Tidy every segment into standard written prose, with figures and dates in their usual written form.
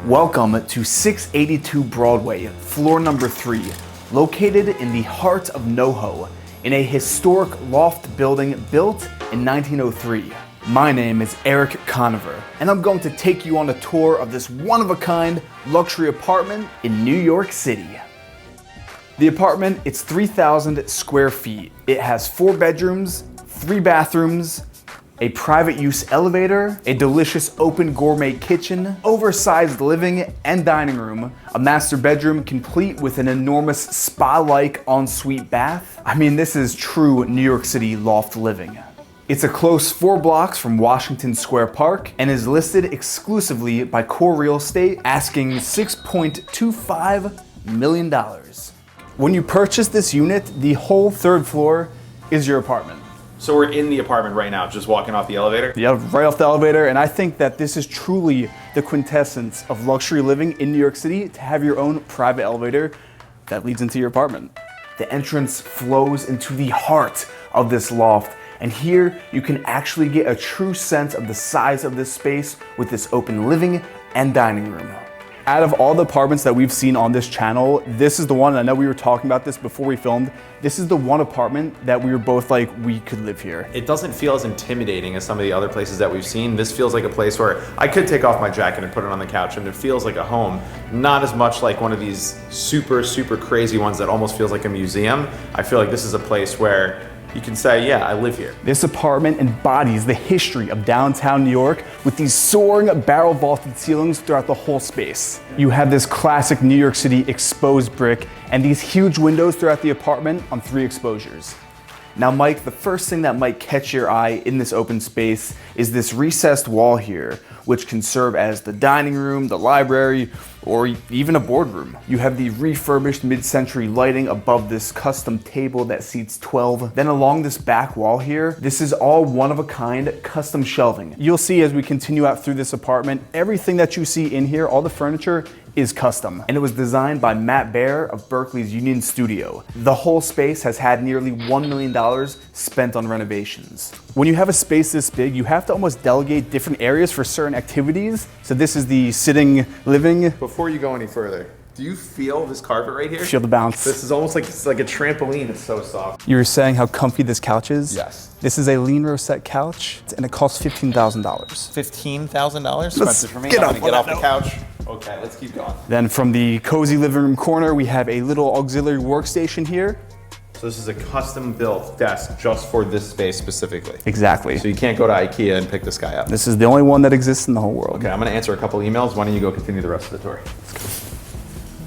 Welcome to 682 Broadway, floor number 3, located in the heart of NoHo, in a historic loft building built in 1903. My name is Erik Conover, and I'm going to take you on a tour of this one-of-a-kind luxury apartment in New York City. The apartment, it's 3,000 square feet. It has 4 bedrooms, 3 bathrooms, a private use elevator, a delicious open gourmet kitchen, oversized living and dining room, a master bedroom complete with an enormous spa-like ensuite bath. I mean, this is true New York City loft living. It's a close 4 blocks from Washington Square Park and is listed exclusively by Core Real Estate, asking $6.25 million. When you purchase this unit, the whole 3rd floor is your apartment. So we're in the apartment right now, just walking off the elevator? Yeah, right off the elevator, and I think that this is truly the quintessence of luxury living in New York City, to have your own private elevator that leads into your apartment. The entrance flows into the heart of this loft, and here you can actually get a true sense of the size of this space with this open living and dining room. Out of all the apartments that we've seen on this channel, this is the one, and I know we were talking about this before we filmed, this is the one apartment that we were both like, we could live here. It doesn't feel as intimidating as some of the other places that we've seen. This feels like a place where I could take off my jacket and put it on the couch and it feels like a home. Not as much like one of these super crazy ones that almost feels like a museum. I feel like this is a place where you can say, yeah, I live here. This apartment embodies the history of downtown New York with these soaring barrel vaulted ceilings throughout the whole space. You have this classic New York City exposed brick and these huge windows throughout the apartment on 3 exposures. Now, Mike, the first thing that might catch your eye in this open space is this recessed wall here, which can serve as the dining room, the library, or even a boardroom. You have the refurbished mid-century lighting above this custom table that seats 12. Then along this back wall here, this is all one-of-a-kind custom shelving. You'll see as we continue out through this apartment, everything that you see in here, all the furniture, is custom, and it was designed by Matt Baer of Berkeley's Union Studio. The whole space has had nearly $1 million spent on renovations. When you have a space this big, you have to almost delegate different areas for certain activities. So this is the sitting living. Before you go any further, do you feel this carpet right here? Feel the bounce. This is almost like, it's like a trampoline, it's so soft. You were saying how comfy this couch is? Yes. This is a lean rosette couch, and it costs $15,000. $15,000? Expensive for me. Get I'm up gonna get on off that the couch. Okay, let's keep going. Then from the cozy living room corner, we have a little auxiliary workstation here. So this is a custom built desk just for this space specifically. Exactly. So you can't go to IKEA and pick this guy up. This is the only one that exists in the whole world. Okay, I'm gonna answer a couple emails. Why don't you go continue the rest of the tour?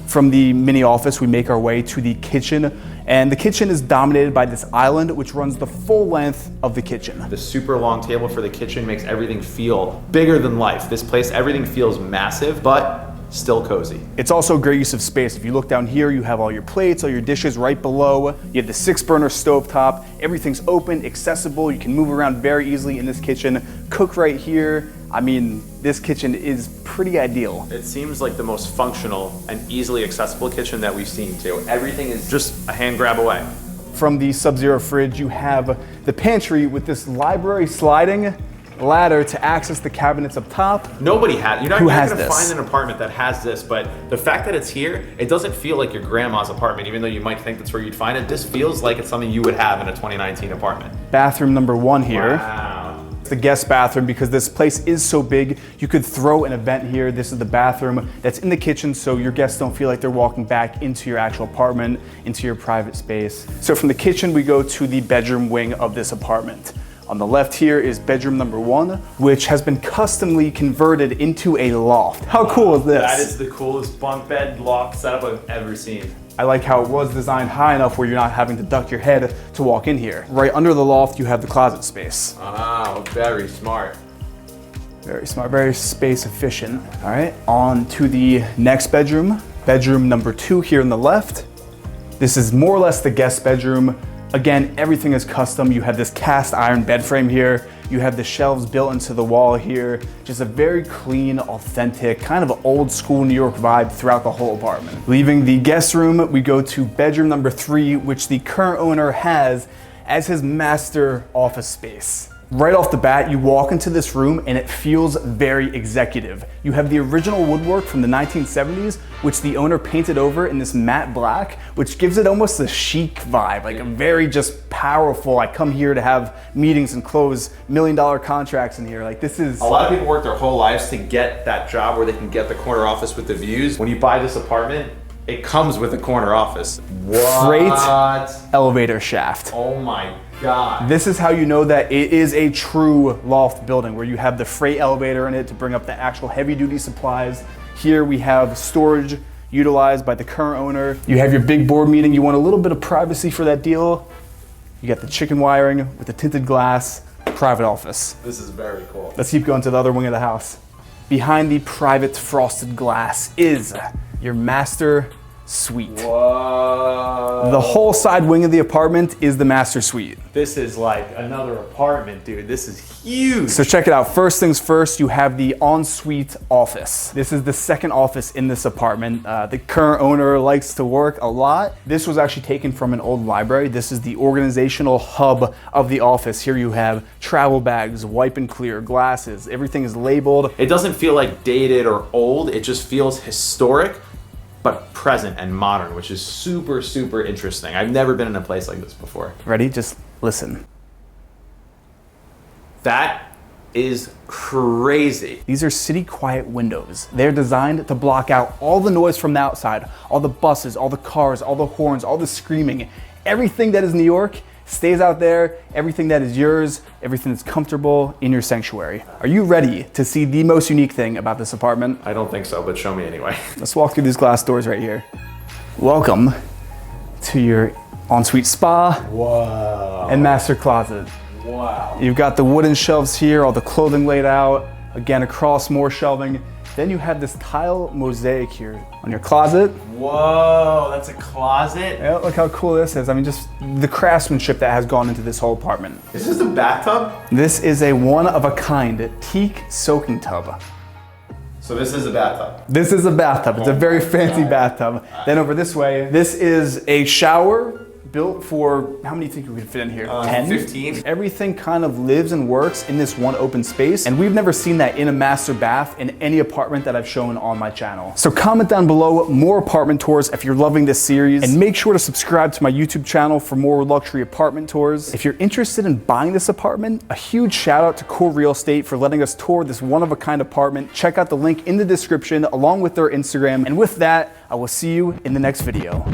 From the mini office, we make our way to the kitchen, and the kitchen is dominated by this island, which runs the full length of the kitchen. The super long table for the kitchen makes everything feel bigger than life. This place, everything feels massive, but still cozy. It's also a great use of space. If you look down here, you have all your plates, all your dishes right below. You have the 6-burner stovetop. Everything's open, accessible. You can move around very easily in this kitchen. Cook right here. I mean, this kitchen is pretty ideal. It seems like the most functional and easily accessible kitchen that we've seen too. Everything is just a hand grab away. From the Sub-Zero fridge, you have the pantry with this library sliding ladder to access the cabinets up top. Nobody has, you're not has gonna this? find an apartment that has this, but the fact that it's here, it doesn't feel like your grandma's apartment, even though you might think that's where you'd find it. This feels like it's something you would have in a 2019 apartment. Bathroom number 1 here. Wow. The guest bathroom, because this place is so big, you could throw an event here. This is the bathroom that's in the kitchen, so your guests don't feel like they're walking back into your actual apartment, into your private space. So from the kitchen, we go to the bedroom wing of this apartment. On the left here is bedroom number 1, which has been customly converted into a loft. How cool is this? That is the coolest bunk bed loft setup I've ever seen. I like how it was designed high enough where you're not having to duck your head to walk in here. Right under the loft, you have the closet space. Oh, very smart. Very smart, very space efficient. All right, on to the next bedroom. Bedroom number 2 here on the left. This is more or less the guest bedroom. Again, everything is custom. You have this cast iron bed frame here. You have the shelves built into the wall here. Just a very clean, authentic, kind of old school New York vibe throughout the whole apartment. Leaving the guest room, we go to bedroom number 3, which the current owner has as his master office space. Right off the bat, you walk into this room and it feels very executive. You have the original woodwork from the 1970s, which the owner painted over in this matte black, which gives it almost a chic vibe, like a very just powerful, I come here to have meetings and close $1 million contracts in here. Like this is... A lot of people work their whole lives to get that job where they can get the corner office with the views. When you buy this apartment, it comes with a corner office. What? Freight elevator shaft. Oh my God. This is how you know that it is a true loft building where you have the freight elevator in it to bring up the actual heavy duty supplies. Here we have storage utilized by the current owner. You have your big board meeting. You want a little bit of privacy for that deal. You got the chicken wiring with the tinted glass, private office. This is very cool. Let's keep going to the other wing of the house. Behind the private frosted glass is your master suite. Whoa. The whole side wing of the apartment is the master suite. This is like another apartment, dude. This is huge. So check it out. First things first, you have the ensuite office. This is the second office in this apartment. The current owner likes to work a lot. This was actually taken from an old library. This is the organizational hub of the office. Here you have travel bags, wipe and clear, glasses. Everything is labeled. It doesn't feel like dated or old. It just feels historic, but present and modern, which is super, super interesting. I've never been in a place like this before. Ready? Just listen. That is crazy. These are city quiet windows. They're designed to block out all the noise from the outside, all the buses, all the cars, all the horns, all the screaming. Everything that is New York stays out there, everything that is yours, everything that's comfortable in your sanctuary. Are you ready to see the most unique thing about this apartment? I don't think so, but show me anyway. Let's walk through these glass doors right here. Welcome to your ensuite spa and master closet. Wow. You've got the wooden shelves here, all the clothing laid out. Again, across more shelving. Then you have this tile mosaic here on your closet. Whoa, that's a closet? Yeah, look how cool this is. I mean, just the craftsmanship that has gone into this whole apartment. Is this a bathtub? This is a one-of-a-kind teak soaking tub. So this is a bathtub? This is a bathtub. It's a very fancy bathtub. Then over this way, this is a shower built for, how many do you think we could fit in here? 10? 15. Everything kind of lives and works in this one open space, and we've never seen that in a master bath in any apartment that I've shown on my channel. So comment down below more apartment tours if you're loving this series, and make sure to subscribe to my YouTube channel for more luxury apartment tours. If you're interested in buying this apartment, a huge shout out to Core Real Estate for letting us tour this one-of-a-kind apartment. Check out the link in the description along with their Instagram, and with that, I will see you in the next video.